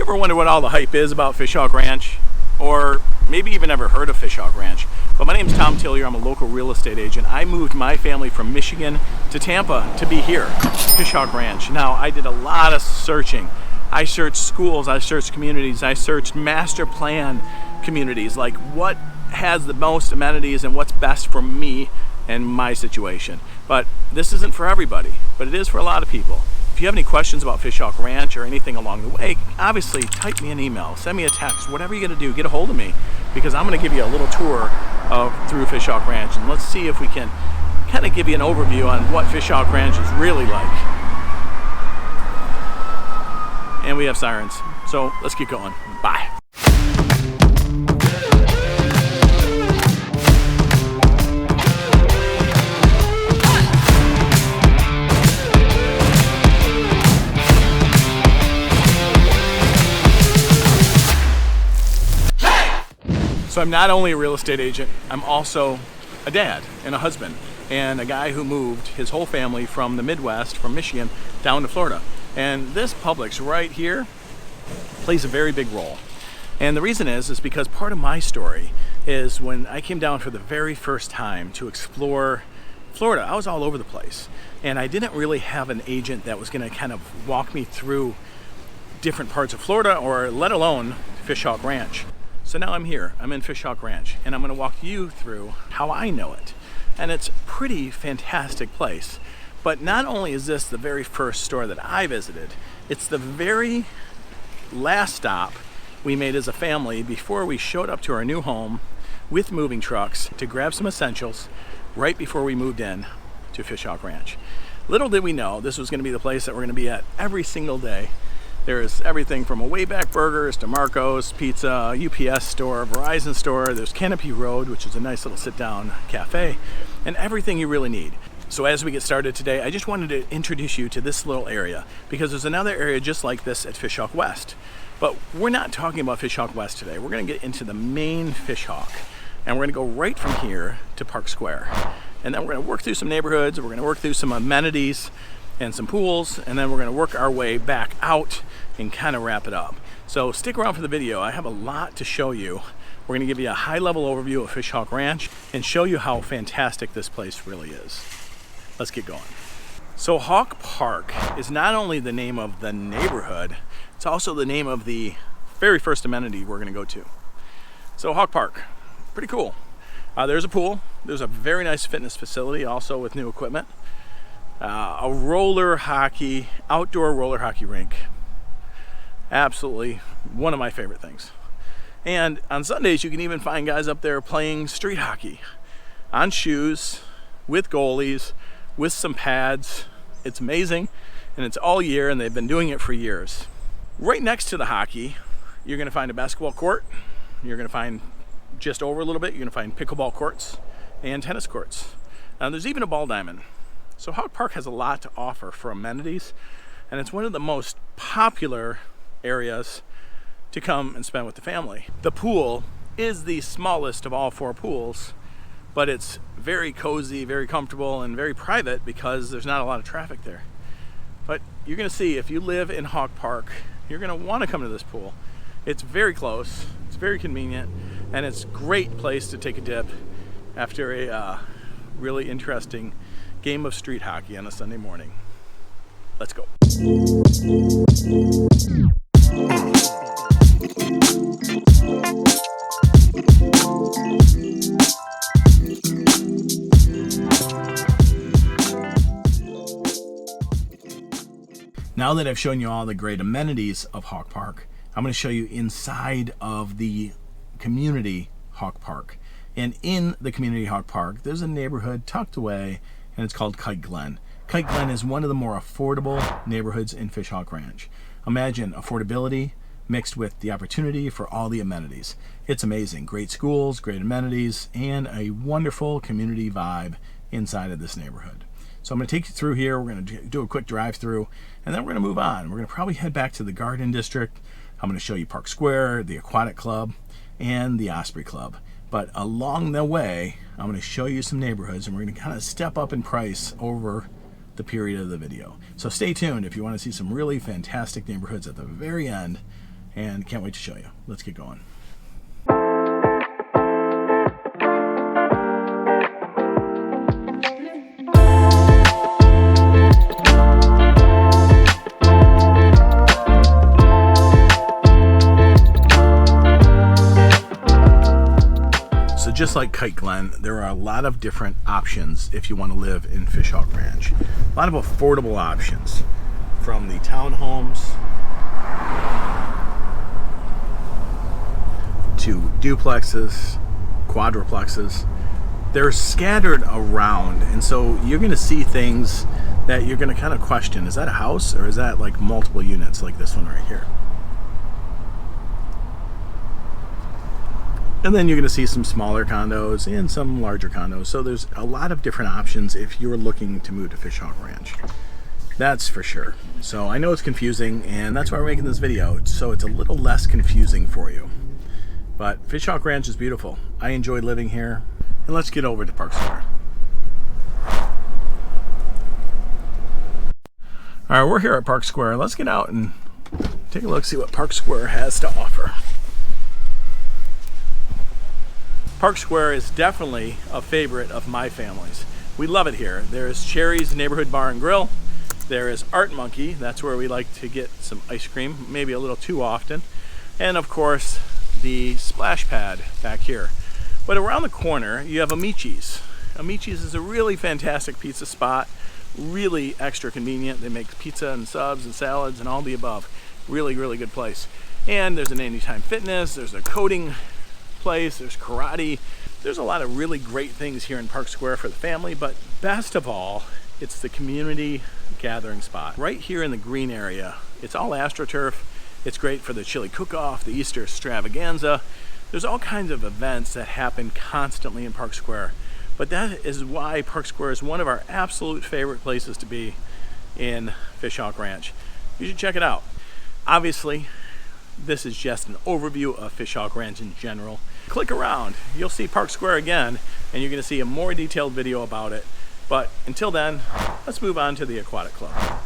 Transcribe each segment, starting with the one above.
ever wonder what all the hype is about FishHawk Ranch? Or maybe even ever heard of FishHawk Ranch? But my name is Tom Tillier. I'm a local real estate agent. I moved my family from Michigan to Tampa to be here, FishHawk Ranch. Now, I did a lot of searching. I searched schools, I searched communities, I searched master plan communities, like what has the most amenities and what's best for me and my situation. But this isn't for everybody, but it is for a lot of people. If you have any questions about FishHawk Ranch or anything along the way, obviously type me an email, send me a text, whatever you're gonna do, get a hold of me, because I'm gonna give you a little tour through FishHawk Ranch, and let's see if we can kind of give you an overview on what FishHawk Ranch is really like. And we have sirens, so let's keep going. Bye. So I'm not only a real estate agent, I'm also a dad and a husband and a guy who moved his whole family from the Midwest, from Michigan, down to Florida. And this Publix right here plays a very big role. And the reason is because part of my story is when I came down for the very first time to explore Florida, I was all over the place. And I didn't really have an agent that was gonna kind of walk me through different parts of Florida, or let alone FishHawk Ranch. So now I'm here, I'm in FishHawk Ranch, and I'm gonna walk you through how I know it. And it's a pretty fantastic place. But not only is this the very first store that I visited, it's the very last stop we made as a family before we showed up to our new home with moving trucks to grab some essentials right before we moved in to FishHawk Ranch. Little did we know this was gonna be the place that we're gonna be at every single day. There's everything from a Wayback Burgers to Marco's Pizza, UPS store, Verizon store. There's Canopy Road, which is a nice little sit-down cafe, and everything you really need. So as we get started today, I just wanted to introduce you to this little area because there's another area just like this at FishHawk West. But we're not talking about FishHawk West today. We're gonna get into the main FishHawk, and we're gonna go right from here to Park Square. And then we're gonna work through some neighborhoods, we're gonna work through some amenities and some pools, and then we're gonna work our way back out and kind of wrap it up. So stick around for the video. I have a lot to show you. We're gonna give you a high-level overview of FishHawk Ranch and show you how fantastic this place really is. Let's get going. So Hawk Park is not only the name of the neighborhood, it's also the name of the very first amenity we're gonna go to. So Hawk Park, pretty cool. There's a pool, there's a very nice fitness facility also with new equipment. A outdoor roller hockey rink. Absolutely one of my favorite things. And on Sundays, you can even find guys up there playing street hockey on shoes, with goalies, with some pads. It's amazing, and it's all year, and they've been doing it for years. Right next to the hockey, you're gonna find a basketball court. You're gonna find, just over a little bit, you're gonna find pickleball courts and tennis courts. There's even a ball diamond. So Hawk Park has a lot to offer for amenities, and it's one of the most popular areas to come and spend with the family. The pool is the smallest of all four pools, but it's very cozy, very comfortable, and very private because there's not a lot of traffic there. But you're gonna see, if you live in Hawk Park, you're gonna wanna come to this pool. It's very close, it's very convenient, and it's a great place to take a dip after a really interesting game of street hockey on a Sunday morning. Let's go. Now that I've shown you all the great amenities of Hawk Park, I'm going to show you inside of the community Hawk Park. And in the community Hawk Park, there's a neighborhood tucked away, and it's called Kite Glen. Kite Glen is one of the more affordable neighborhoods in FishHawk Ranch. Imagine affordability mixed with the opportunity for all the amenities. It's amazing. Great schools, great amenities, and a wonderful community vibe inside of this neighborhood. So I'm going to take you through here. We're going to do a quick drive through, and then we're going to move on. We're going to probably head back to the Garden District. I'm going to show you Park Square, the Aquatic Club, and the Osprey Club. But along the way, I'm going to show you some neighborhoods, and we're going to kind of step up in price over the period of the video. So stay tuned if you want to see some really fantastic neighborhoods at the very end, and can't wait to show you. Let's get going. So just like Kite Glen, there are a lot of different options if you want to live in FishHawk Ranch. A lot of affordable options, from the townhomes to duplexes, quadruplexes. They're scattered around, and so you're going to see things that you're going to kind of question. Is that a house, or is that like multiple units like this one right here? And then you're going to see some smaller condos and some larger condos. So there's a lot of different options if you're looking to move to FishHawk Ranch. That's for sure. So I know it's confusing, and that's why we're making this video, so it's a little less confusing for you. But FishHawk Ranch is beautiful. I enjoy living here. And let's get over to Park Square. All right, we're here at Park Square. Let's get out and take a look, see what Park Square has to offer. Park Square is definitely a favorite of my family's. We love it here. There is Cherry's Neighborhood Bar and Grill. There is Art Monkey. That's where we like to get some ice cream, maybe a little too often. And of course, the splash pad back here. But around the corner, you have Amici's. Amici's is a really fantastic pizza spot, really extra convenient. They make pizza and subs and salads and all the above. Really, really good place. And there's an Anytime Fitness, there's a coding place, there's karate. There's a lot of really great things here in Park Square for the family, but best of all, it's the community gathering spot. Right here in the green area, it's all AstroTurf. It's great for the chili cook-off, the Easter extravaganza. There's all kinds of events that happen constantly in Park Square, but that is why Park Square is one of our absolute favorite places to be in FishHawk Ranch. You should check it out. Obviously, this is just an overview of FishHawk Ranch in general. Click around, you'll see Park Square again, and you're going to see a more detailed video about it. But until then, let's move on to the Aquatic Club.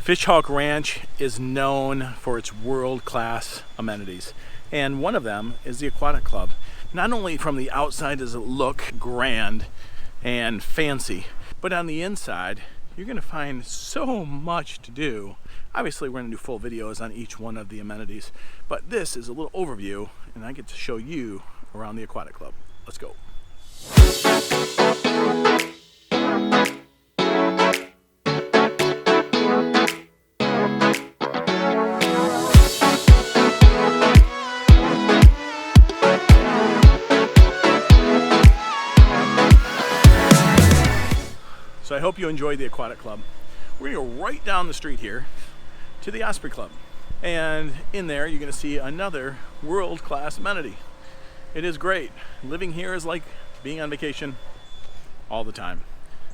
FishHawk Ranch is known for its world-class amenities, and one of them is the Aquatic Club. Not only from the outside does it look grand and fancy, but on the inside you're going to find so much to do. Obviously we're going to do full videos on each one of the amenities, but this is a little overview, and I get to show you around the Aquatic Club. Let's go. So I hope you enjoyed the Aquatic Club. We're going to go right down the street here to the Osprey Club. And in there you're going to see another world-class amenity. It is great. Living here is like being on vacation all the time.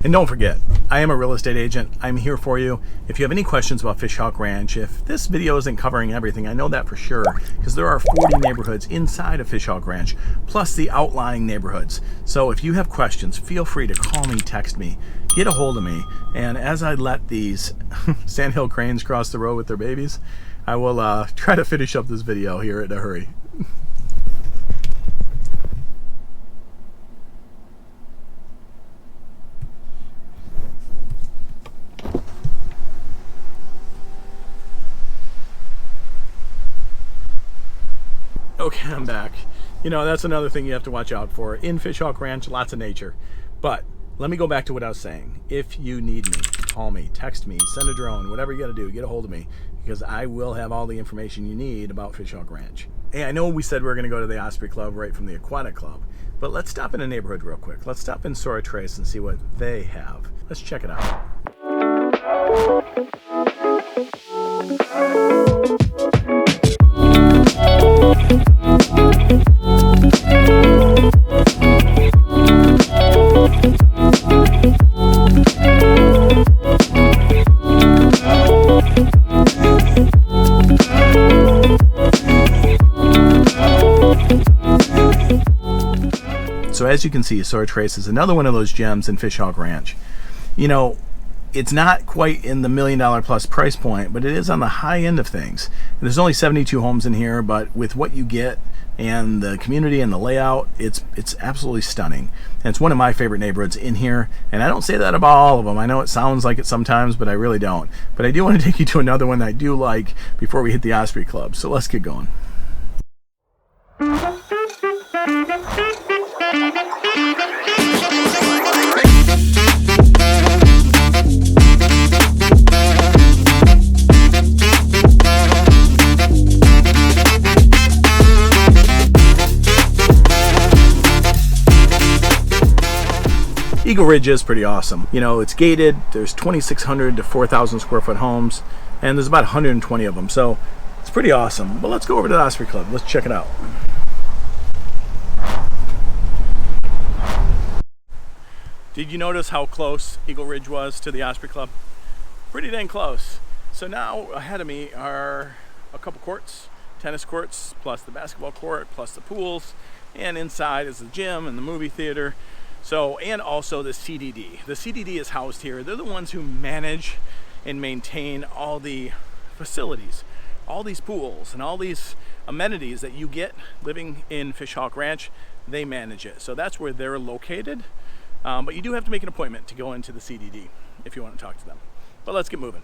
And don't forget, I am a real estate agent. I'm here for you. If you have any questions about FishHawk Ranch, if this video isn't covering everything, I know that for sure, because there are 40 neighborhoods inside of FishHawk Ranch, plus the outlying neighborhoods. So if you have questions, feel free to call me, text me, get a hold of me. And as I let these sandhill cranes cross the road with their babies, I will try to finish up this video here in a hurry. Okay, I'm back. You know, that's another thing you have to watch out for. In FishHawk Ranch, lots of nature. But let me go back to what I was saying. If you need me, call me, text me, send a drone, whatever you got to do, get a hold of me, because I will have all the information you need about FishHawk Ranch. Hey, I know we said we were going to go to the Osprey Club right from the Aquatic Club, but let's stop in a neighborhood real quick. Let's stop in Sora Trace and see what they have. Let's check it out. as you can see, Soar Trace is another one of those gems in FishHawk Ranch. You know, it's not quite in the $1 million plus price point, but it is on the high end of things. And there's only 72 homes in here, but with what you get and the community and the layout, it's absolutely stunning. And it's one of my favorite neighborhoods in here. And I don't say that about all of them. I know it sounds like it sometimes, but I really don't. But I do want to take you to another one that I do like before we hit the Osprey Club. So let's get going. Eagle Ridge is pretty awesome. You know, it's gated. There's 2,600 to 4,000 square foot homes, and there's about 120 of them. So it's pretty awesome. But let's go over to the Osprey Club. Let's check it out. Did you notice how close Eagle Ridge was to the Osprey Club? Pretty dang close. So now ahead of me are a couple courts, tennis courts, plus the basketball court, plus the pools, and inside is the gym and the movie theater. So, and also the CDD. The CDD is housed here. They're the ones who manage and maintain all the facilities, all these pools and all these amenities that you get living in FishHawk Ranch. They manage it. So that's where they're located. But you do have to make an appointment to go into the CDD if you want to talk to them. But let's get moving.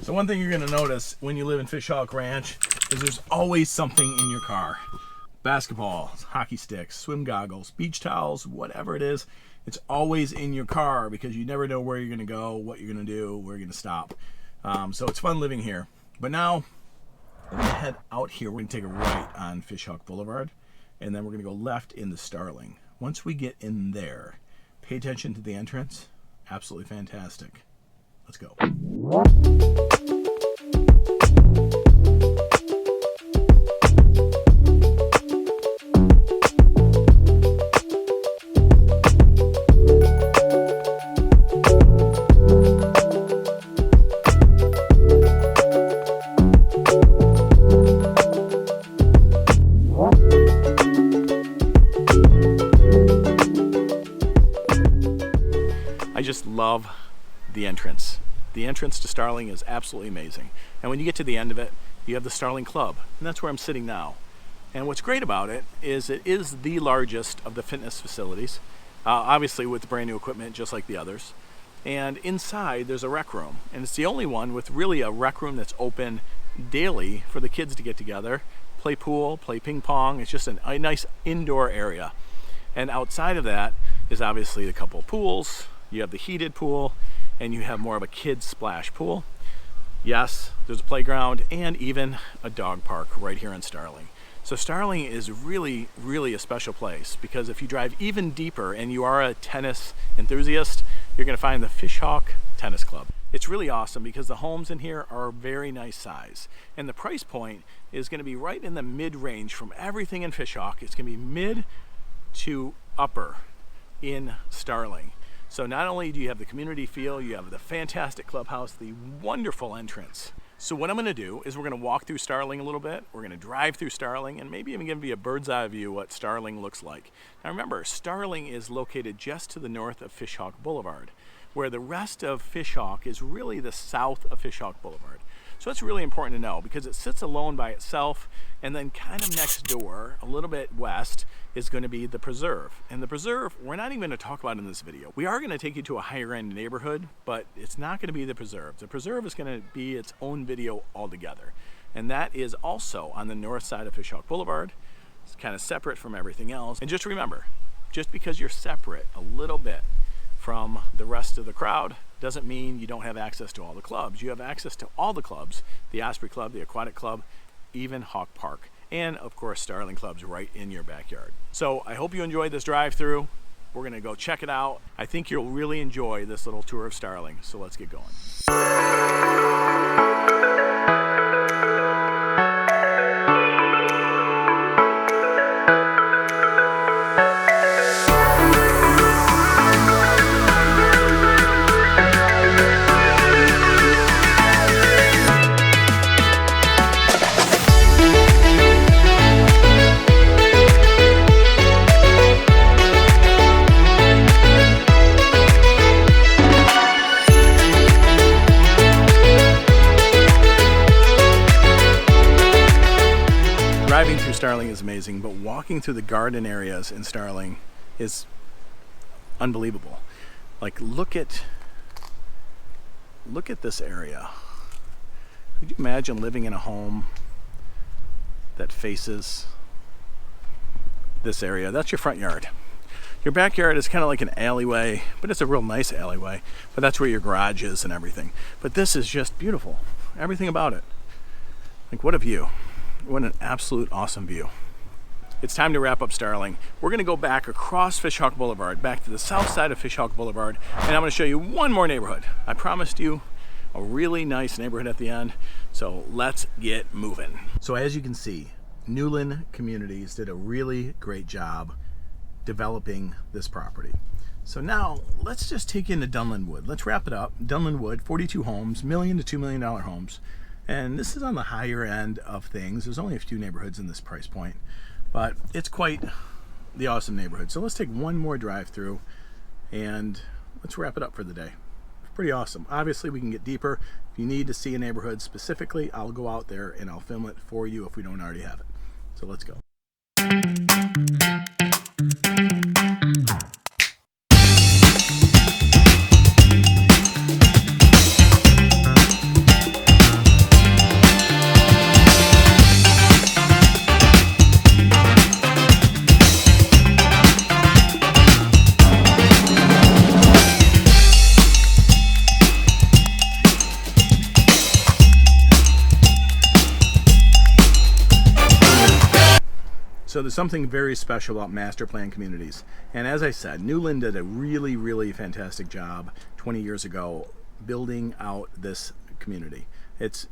So one thing you're going to notice when you live in FishHawk Ranch is there's always something in your car. Basketballs, hockey sticks, swim goggles, beach towels, whatever it is, it's always in your car because you never know where you're going to go, what you're going to do, where you're going to stop. So it's fun living here. But now we're going to head out here. We're going to take a right on FishHawk Boulevard, and then we're going to go left into Starling. Once we get in there, pay attention to the entrance. Absolutely fantastic. Let's go. I just love the entrance. The entrance to Starling is absolutely amazing. And when you get to the end of it, you have the Starling Club, and that's where I'm sitting now. And what's great about it is the largest of the fitness facilities, obviously with brand new equipment just like the others. And inside there's a rec room, and it's the only one with really a rec room that's open daily for the kids to get together, play pool, play ping pong. It's just a nice indoor area. And outside of that is obviously a couple of pools. You have the heated pool, and you have more of a kids splash pool. Yes, there's a playground and even a dog park right here in Starling. So Starling is really, really a special place because if you drive even deeper and you are a tennis enthusiast, you're going to find the FishHawk Tennis Club. It's really awesome because the homes in here are very nice size, and the price point is going to be right in the mid-range from everything in FishHawk. It's going to be mid to upper in Starling. So not only do you have the community feel, you have the fantastic clubhouse, the wonderful entrance. So what I'm going to do is we're going to walk through Starling a little bit. We're going to drive through Starling and maybe even give you a bird's eye view what Starling looks like. Now remember, Starling is located just to the north of FishHawk Boulevard, where the rest of FishHawk is really the south of FishHawk Boulevard. So it's really important to know because it sits alone by itself, and then kind of next door, a little bit west, is going to be the Preserve. And the Preserve, we're not even going to talk about in this video. We are going to take you to a higher end neighborhood, but it's not going to be the Preserve. The Preserve is going to be its own video altogether. And that is also on the north side of FishHawk Boulevard. It's kind of separate from everything else. And just remember, just because you're separate a little bit from the rest of the crowd doesn't mean you don't have access to all the clubs. You have access to all the clubs, the Osprey Club, the Aquatic Club, even Hawk Park. And of course, Starling Club's right in your backyard. So I hope you enjoyed this drive-through. We're gonna go check it out. I think you'll really enjoy this little tour of Starling. So let's get going. Driving through Starling is amazing, but walking through the garden areas in Starling is unbelievable. Like, look at this area. Could you imagine living in a home that faces this area? That's your front yard. Your backyard is kind of like an alleyway, but it's a real nice alleyway, but that's where your garage is and everything. But this is just beautiful. Everything about it. Like, what a view. What an absolute awesome view. It's time to wrap up Starling. We're gonna go back across FishHawk Boulevard, back to the south side of FishHawk Boulevard, and I'm gonna show you one more neighborhood. I promised you a really nice neighborhood at the end, so let's get moving. So as you can see, Newland Communities did a really great job developing this property. So now let's just take in to Dunland Wood. Let's wrap it up. Dunland Wood, 42 homes, $1 million to $2 million homes. And this is on the higher end of things. There's only a few neighborhoods in this price point, but it's quite the awesome neighborhood. So let's take one more drive through and let's wrap it up for the day. Pretty awesome. Obviously we can get deeper. If you need to see a neighborhood specifically, I'll go out there and I'll film it for you if we don't already have it. So let's go. So there's something very special about master plan communities. And as I said, Newland did a really, really fantastic job 20 years ago building out this community. It's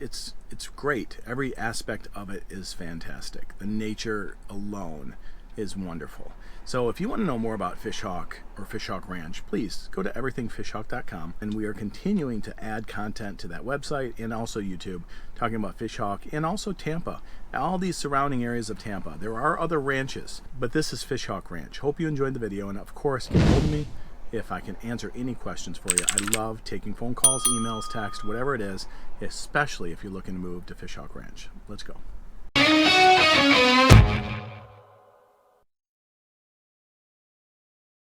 great. Every aspect of it is fantastic. The nature alone is wonderful. So if you want to know more about FishHawk or FishHawk Ranch, please go to everythingfishhawk.com, and we are continuing to add content to that website and also YouTube, talking about FishHawk and also Tampa, all these surrounding areas of Tampa. There are other ranches, but this is FishHawk Ranch. Hope you enjoyed the video, and of course, get hold of me if I can answer any questions for you. I love taking phone calls, emails, text, whatever it is, especially if you're looking to move to FishHawk Ranch. Let's go.